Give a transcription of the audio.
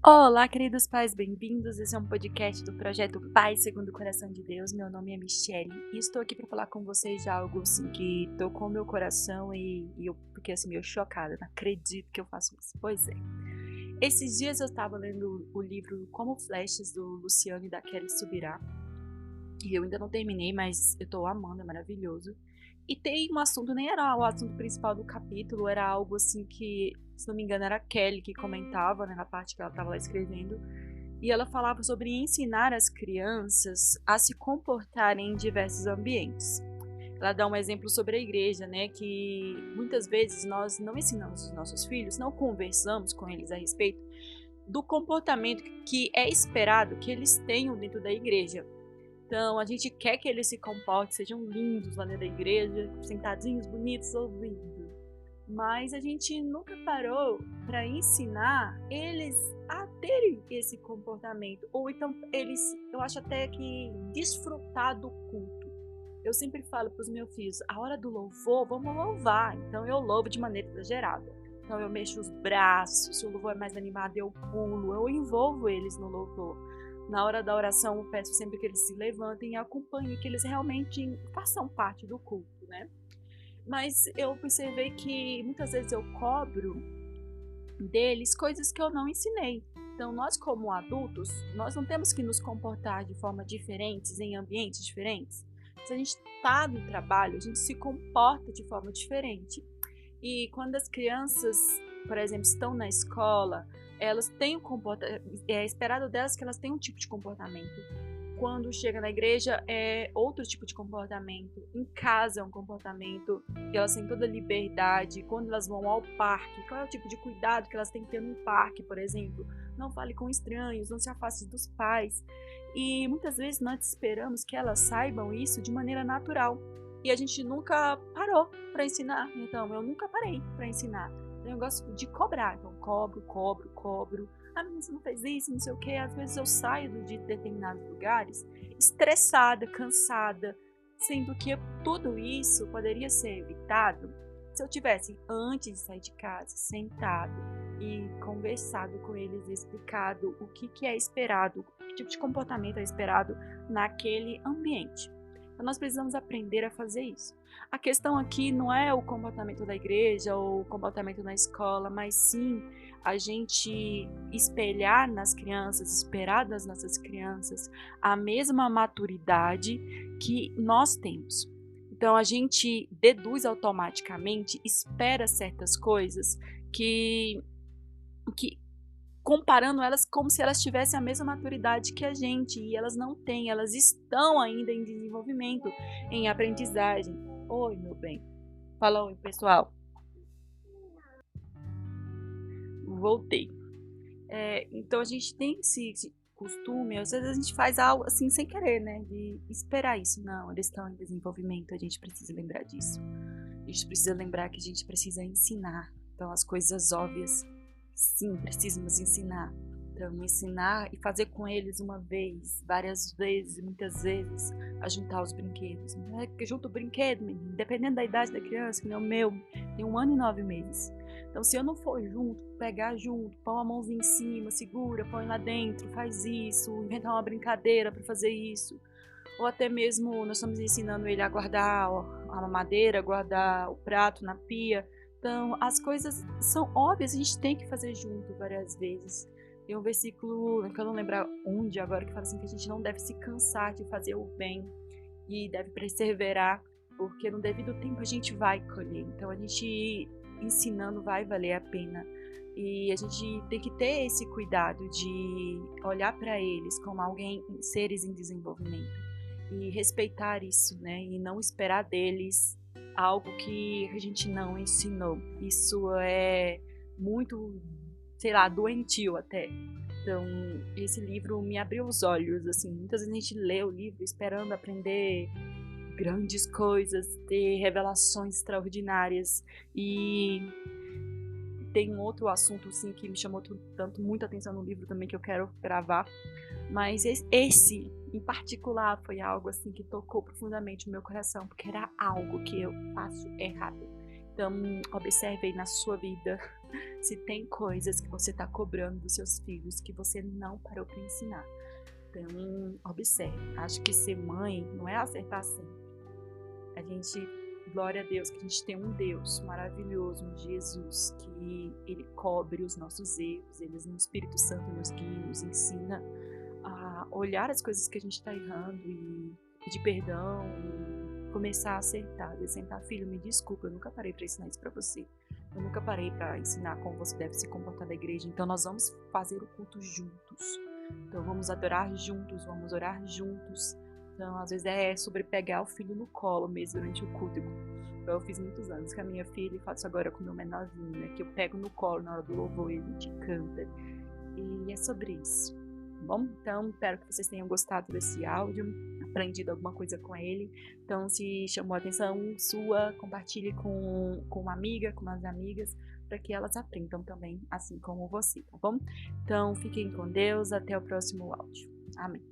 Olá, queridos pais, bem-vindos. Esse é um podcast do projeto Pai Segundo o Coração de Deus. Meu nome é Michele e estou aqui para falar com vocês de algo assim que tocou meu coração e eu fiquei assim meio chocada. Não acredito que eu faço isso. Pois é. Esses dias eu estava lendo o livro Como Flechas do Luciano e da Kelly Subirá e eu ainda não terminei, mas eu estou amando, é maravilhoso. E tem um assunto, nem era o assunto principal do capítulo, era algo assim que, se não me engano, era a Kelly que comentava, né, na parte que ela estava lá escrevendo. E ela falava sobre ensinar as crianças a se comportarem em diversos ambientes. Ela dá um exemplo sobre a igreja, né, que muitas vezes nós não ensinamos os nossos filhos, não conversamos com eles a respeito do comportamento que é esperado que eles tenham dentro da igreja. Então, a gente quer que eles se comportem, sejam lindos lá dentro da igreja, sentadinhos, bonitos, ouvindo. Mas a gente nunca parou para ensinar eles a terem esse comportamento. Ou então, eu acho até que desfrutar do culto. Eu sempre falo para os meus filhos, a hora do louvor, vamos louvar. Então, eu louvo de maneira exagerada. Então, eu mexo os braços, se o louvor é mais animado, eu pulo, eu envolvo eles no louvor. Na hora da oração, eu peço sempre que eles se levantem e acompanhem, que eles realmente façam parte do culto, né? Mas eu observei que muitas vezes eu cobro deles coisas que eu não ensinei. Então, nós como adultos, nós não temos que nos comportar de forma diferentes, em ambientes diferentes. Se a gente está no trabalho, a gente se comporta de forma diferente. E quando as crianças, por exemplo, estão na escola, elas têm é esperado delas que elas tenham um tipo de comportamento. Quando chega na igreja é outro tipo de comportamento. Em casa é um comportamento que elas têm toda a liberdade. Quando elas vão ao parque, qual é o tipo de cuidado que elas têm que ter no parque, por exemplo? Não fale com estranhos, não se afaste dos pais. E muitas vezes nós esperamos que elas saibam isso de maneira natural. E a gente nunca parou para ensinar. Então, eu nunca parei para ensinar. Eu gosto de cobrar. Então, cobro. Ah, mas você não fez isso, não sei o quê. Às vezes eu saio de determinados lugares estressada, cansada, sendo que tudo isso poderia ser evitado se eu tivesse, antes de sair de casa, sentado e conversado com eles, explicado o que é esperado, que tipo de comportamento é esperado naquele ambiente. Então nós precisamos aprender a fazer isso. A questão aqui não é o comportamento da igreja ou o comportamento na escola, mas sim a gente espelhar nas crianças, esperar das nossas crianças a mesma maturidade que nós temos. Então a gente deduz automaticamente, espera certas coisas que comparando elas como se elas tivessem a mesma maturidade que a gente, e elas não têm, elas estão ainda em desenvolvimento, em aprendizagem. Oi, meu bem. Fala oi, pessoal. Voltei. Então a gente tem esse costume, às vezes a gente faz algo assim sem querer, né? De esperar isso. Não, eles estão em desenvolvimento, a gente precisa lembrar disso. A gente precisa lembrar que a gente precisa ensinar. Então as coisas óbvias, sim, precisamos ensinar. Então ensinar e fazer com eles uma vez, várias vezes, muitas vezes, a juntar os brinquedos. Não é que junta o brinquedo, menino, dependendo da idade da criança, que nem o meu, tem 1 ano e 9 meses. Então, se eu não for junto, pegar junto, põe uma mãozinha em cima, segura, põe lá dentro, faz isso, inventar uma brincadeira para fazer isso. Ou até mesmo nós estamos ensinando ele a guardar a mamadeira, guardar o prato na pia. Então, as coisas são óbvias, a gente tem que fazer junto várias vezes. Tem um versículo, que eu não lembro onde agora, que fala assim que a gente não deve se cansar de fazer o bem e deve perseverar, porque no devido tempo a gente vai colher. Então, a gente ensinando vai valer a pena. E a gente tem que ter esse cuidado de olhar para eles como seres em desenvolvimento e respeitar isso, né? E não esperar deles algo que a gente não ensinou. Isso é muito, sei lá, doentio até. Então, esse livro me abriu os olhos, assim. Muitas vezes a gente lê o livro esperando aprender grandes coisas, ter revelações extraordinárias. E tem um outro assunto assim, que me chamou muita atenção no livro também, que eu quero gravar. Mas esse, em particular, foi algo assim que tocou profundamente o meu coração, porque era algo que eu faço errado. Então, observe aí na sua vida se tem coisas que você está cobrando dos seus filhos que você não parou para ensinar. Então, observe. Acho que ser mãe não é acertar sempre. A gente, glória a Deus, que a gente tem um Deus maravilhoso, um Jesus, que Ele cobre os nossos erros, Ele no Espírito Santo nos guia, nos ensina a olhar as coisas que a gente está errando e pedir perdão e começar a acertar, de sentar, filho, me desculpa, eu nunca parei para ensinar isso para você. Eu nunca parei para ensinar como você deve se comportar na igreja, então nós vamos fazer o culto juntos. Então vamos adorar juntos, vamos orar juntos. Então às vezes é sobre pegar o filho no colo mesmo durante o culto. Eu fiz muitos anos com a minha filha e faço agora com o meu menorzinho, né? Que eu pego no colo na hora do louvor e a gente canta. E é sobre isso. Bom, então espero que vocês tenham gostado desse áudio, aprendido alguma coisa com ele. Então, se chamou a atenção sua, compartilhe com uma amiga, com umas amigas, para que elas aprendam também, assim como você, tá bom? Então, fiquem com Deus, até o próximo áudio. Amém.